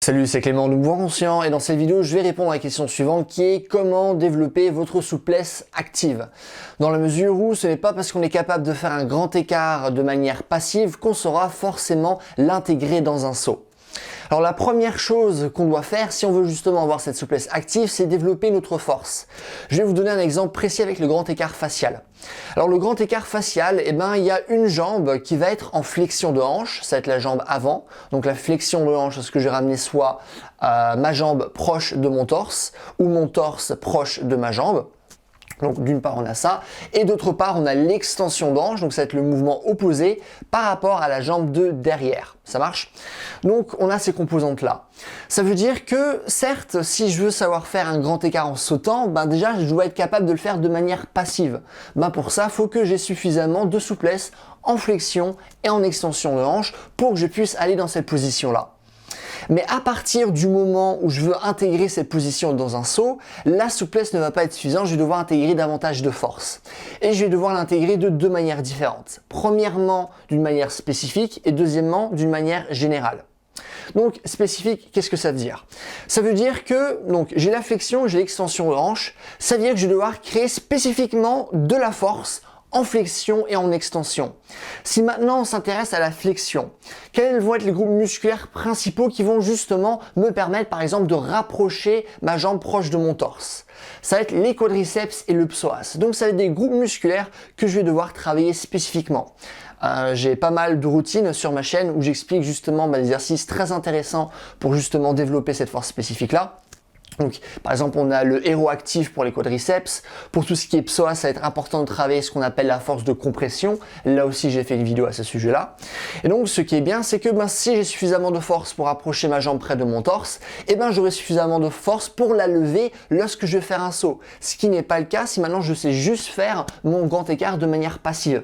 Salut, c'est Clément de Mouvement Conscient et dans cette vidéo, je vais répondre à la question suivante qui est comment développer votre souplesse active. Dans la mesure où ce n'est pas parce qu'on est capable de faire un grand écart de manière passive qu'on saura forcément l'intégrer dans un saut. Alors la première chose qu'on doit faire si on veut justement avoir cette souplesse active, c'est développer notre force. Je vais vous donner un exemple précis avec le grand écart facial. Alors le grand écart facial, il y a une jambe qui va être en flexion de hanche, ça va être la jambe avant. Donc la flexion de hanche, c'est ce que j'ai ramené soit ma jambe proche de mon torse ou mon torse proche de ma jambe. Donc d'une part on a ça, et d'autre part on a l'extension d'hanche, donc ça va être le mouvement opposé par rapport à la jambe de derrière, ça marche? Donc on a ces composantes là. Ça veut dire que certes, si je veux savoir faire un grand écart en sautant, déjà je dois être capable de le faire de manière passive. Pour ça, il faut que j'ai suffisamment de souplesse en flexion et en extension de hanche pour que je puisse aller dans cette position là. Mais à partir du moment où je veux intégrer cette position dans un saut, la souplesse ne va pas être suffisante, je vais devoir intégrer davantage de force. Et je vais devoir l'intégrer de deux manières différentes. Premièrement, d'une manière spécifique et deuxièmement, d'une manière générale. Donc spécifique, qu'est-ce que ça veut dire? Ça veut dire que j'ai la flexion, j'ai l'extension de hanche, ça veut dire que je vais devoir créer spécifiquement de la force en flexion et en extension. Si maintenant on s'intéresse à la flexion, quels vont être les groupes musculaires principaux qui vont justement me permettre par exemple de rapprocher ma jambe proche de mon torse? Ça va être les quadriceps et le psoas. Donc ça va être des groupes musculaires que je vais devoir travailler spécifiquement. J'ai pas mal de routines sur ma chaîne où j'explique justement des exercices très intéressants pour justement développer cette force spécifique là. Donc, par exemple, on a le héros actif pour les quadriceps. Pour tout ce qui est psoas, ça va être important de travailler ce qu'on appelle la force de compression. Là aussi, j'ai fait une vidéo à ce sujet-là. Et donc, ce qui est bien, c'est que si j'ai suffisamment de force pour approcher ma jambe près de mon torse, j'aurai suffisamment de force pour la lever lorsque je vais faire un saut. Ce qui n'est pas le cas si maintenant je sais juste faire mon grand écart de manière passive.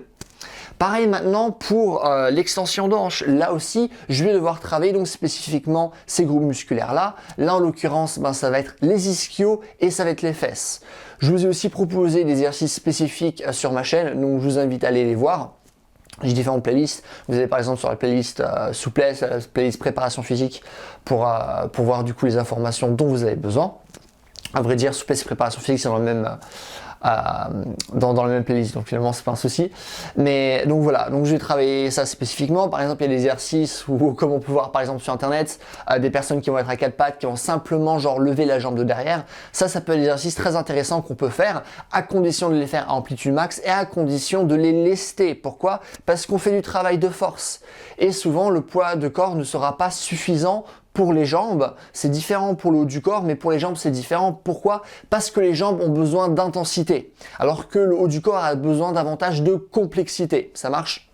Pareil maintenant pour l'extension d'hanche, là aussi je vais devoir travailler donc spécifiquement ces groupes musculaires là. Là en l'occurrence ça va être les ischios et ça va être les fesses. Je vous ai aussi proposé des exercices spécifiques sur ma chaîne, donc je vous invite à aller les voir. J'ai différentes playlists. Vous avez par exemple sur la playlist souplesse, la playlist préparation physique pour voir du coup les informations dont vous avez besoin. À vrai dire, souplesse et préparation physique c'est dans le même dans la même playlist, donc finalement c'est pas un souci. Mais donc voilà, donc je vais travailler ça spécifiquement. Par exemple, il y a des exercices où, comme on peut voir par exemple sur internet, des personnes qui vont être à quatre pattes, qui vont simplement lever la jambe de derrière. Ça peut être des exercices très intéressants qu'on peut faire à condition de les faire à amplitude max et à condition de les lester. Pourquoi? Parce qu'on fait du travail de force. Et souvent, le poids de corps ne sera pas suffisant pour les jambes. C'est différent pour le haut du corps, mais pour les jambes, c'est différent. Pourquoi? Parce que les jambes ont besoin d'intensité, alors que le haut du corps a besoin davantage de complexité. Ça marche?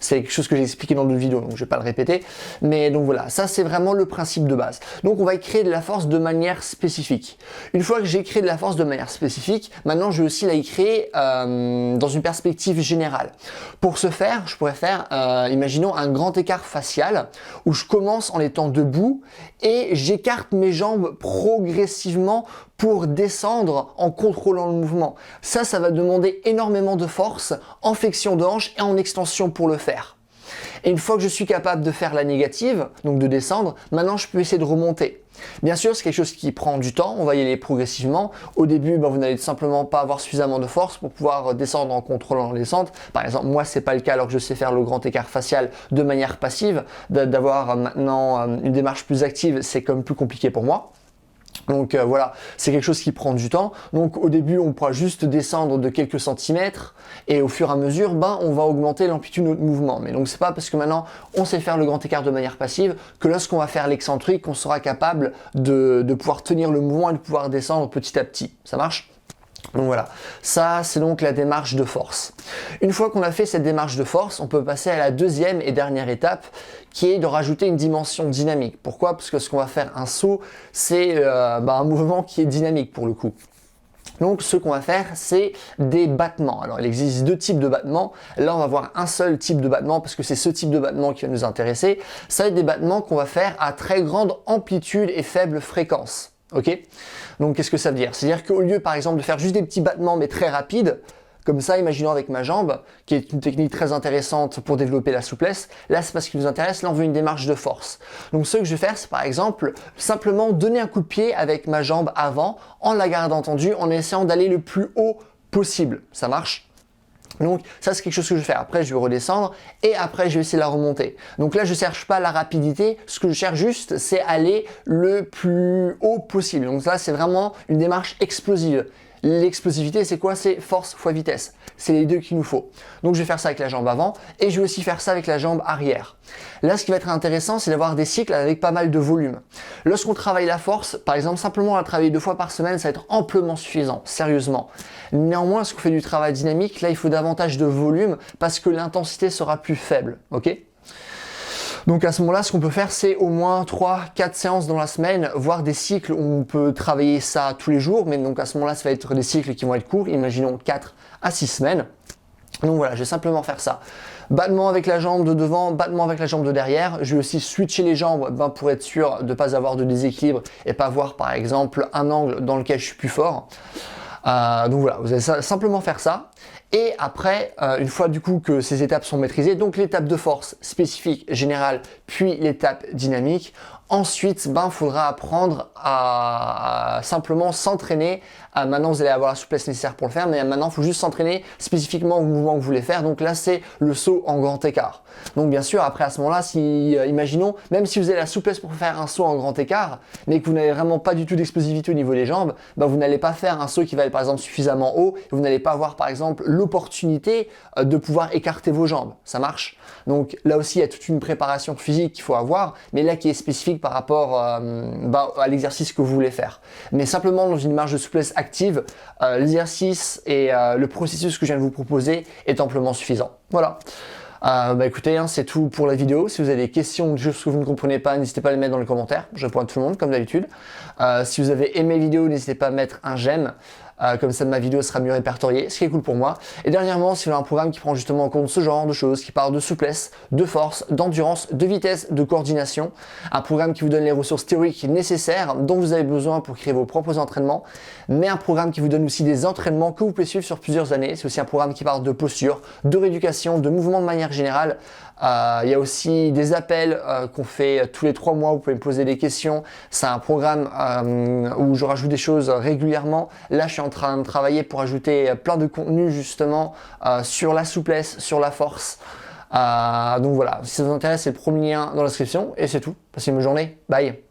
C'est quelque chose que j'ai expliqué dans d'autres vidéos, donc je vais pas le répéter. Mais donc voilà, ça c'est vraiment le principe de base. Donc on va créer de la force de manière spécifique. Une fois que j'ai créé de la force de manière spécifique, maintenant je vais aussi la créer dans une perspective générale. Pour ce faire, je pourrais faire, imaginons un grand écart facial où je commence en étant debout et j'écarte mes jambes progressivement pour descendre en contrôlant le mouvement. Ça va demander énormément de force en flexion de hanche et en extension pour le faire. Et une fois que je suis capable de faire la négative, donc de descendre, maintenant je peux essayer de remonter. Bien sûr, c'est quelque chose qui prend du temps, on va y aller progressivement. Au début, vous n'allez tout simplement pas avoir suffisamment de force pour pouvoir descendre en contrôlant la descente. Par exemple, moi, c'est pas le cas alors que je sais faire le grand écart facial de manière passive. D'avoir maintenant une démarche plus active, c'est comme plus compliqué pour moi. Donc voilà, c'est quelque chose qui prend du temps. Donc au début, on pourra juste descendre de quelques centimètres et au fur et à mesure, on va augmenter l'amplitude de notre mouvement. Mais donc c'est pas parce que maintenant on sait faire le grand écart de manière passive que lorsqu'on va faire l'excentrique, on sera capable de pouvoir tenir le mouvement et de pouvoir descendre petit à petit. Ça marche? Donc voilà, ça c'est donc la démarche de force. Une fois qu'on a fait cette démarche de force, on peut passer à la deuxième et dernière étape qui est de rajouter une dimension dynamique. Pourquoi? Parce que ce qu'on va faire un saut, c'est un mouvement qui est dynamique pour le coup. Donc ce qu'on va faire, c'est des battements. Alors il existe deux types de battements. Là on va voir un seul type de battement parce que c'est ce type de battement qui va nous intéresser. Ça va être des battements qu'on va faire à très grande amplitude et faible fréquence. Ok? Donc qu'est-ce que ça veut dire? C'est-à-dire qu'au lieu par exemple de faire juste des petits battements mais très rapides, Comme ça, imaginons avec ma jambe, qui est une technique très intéressante pour développer la souplesse, là c'est pas ce qui nous intéresse, là on veut une démarche de force. Donc ce que je vais faire, c'est par exemple simplement donner un coup de pied avec ma jambe avant, en la gardant tendue, en essayant d'aller le plus haut possible. Ça marche? Donc ça c'est quelque chose que je vais faire. Après je vais redescendre et après je vais essayer de la remonter. Donc là je cherche pas la rapidité, ce que je cherche juste c'est aller le plus haut possible. Donc là c'est vraiment une démarche explosive. L'explosivité c'est quoi? C'est force fois vitesse. C'est les deux qu'il nous faut. Donc je vais faire ça avec la jambe avant et je vais aussi faire ça avec la jambe arrière. Là ce qui va être intéressant c'est d'avoir des cycles avec pas mal de volume. Lorsqu'on travaille la force, par exemple simplement la travailler 2 fois par semaine, ça va être amplement suffisant, sérieusement. Néanmoins, lorsqu'on fait du travail dynamique, là il faut davantage de volume parce que l'intensité sera plus faible, ok? Donc à ce moment-là, ce qu'on peut faire, c'est au moins 3-4 séances dans la semaine, voire des cycles où on peut travailler ça tous les jours, mais donc à ce moment-là, ça va être des cycles qui vont être courts, imaginons 4 à 6 semaines. Donc voilà, je vais simplement faire ça. Battement avec la jambe de devant, battement avec la jambe de derrière. Je vais aussi switcher les jambes pour être sûr de ne pas avoir de déséquilibre et pas avoir par exemple un angle dans lequel je suis plus fort. Donc voilà, vous allez simplement faire ça. Et après, une fois du coup que ces étapes sont maîtrisées, donc l'étape de force spécifique, générale, puis l'étape dynamique, ensuite, il faudra apprendre à simplement s'entraîner. Maintenant, vous allez avoir la souplesse nécessaire pour le faire, mais maintenant, il faut juste s'entraîner spécifiquement au mouvement que vous voulez faire. Donc là, c'est le saut en grand écart. Donc bien sûr, après à ce moment-là, imaginons, même si vous avez la souplesse pour faire un saut en grand écart, mais que vous n'avez vraiment pas du tout d'explosivité au niveau des jambes, vous n'allez pas faire un saut qui va être par exemple suffisamment haut, et vous n'allez pas avoir par exemple l'opportunité de pouvoir écarter vos jambes. Ça marche? Donc là aussi, il y a toute une préparation physique qu'il faut avoir, mais là qui est spécifique par rapport à l'exercice que vous voulez faire. Mais simplement dans une marge de souplesse active, l'exercice et le processus que je viens de vous proposer est amplement suffisant. Voilà. Écoutez, c'est tout pour la vidéo. Si vous avez des questions, des choses que vous ne comprenez pas, n'hésitez pas à les mettre dans les commentaires. Je réponds à tout le monde comme d'habitude. Si vous avez aimé la vidéo, n'hésitez pas à mettre un j'aime. Comme ça ma vidéo sera mieux répertoriée, ce qui est cool pour moi. Et dernièrement, si vous avez un programme qui prend justement en compte ce genre de choses, qui parle de souplesse, de force, d'endurance, de vitesse, de coordination, un programme qui vous donne les ressources théoriques nécessaires dont vous avez besoin pour créer vos propres entraînements, mais un programme qui vous donne aussi des entraînements que vous pouvez suivre sur plusieurs années. C'est aussi un programme qui parle de posture, de rééducation, de mouvement de manière générale. Il y a aussi des appels qu'on fait tous les 3 mois, vous pouvez me poser des questions. C'est un programme où je rajoute des choses régulièrement. Là, je suis en train de travailler pour ajouter plein de contenus justement sur la souplesse, sur la force. Donc voilà, si ça vous intéresse, c'est le premier lien dans la description et c'est tout. Passez une bonne journée, bye!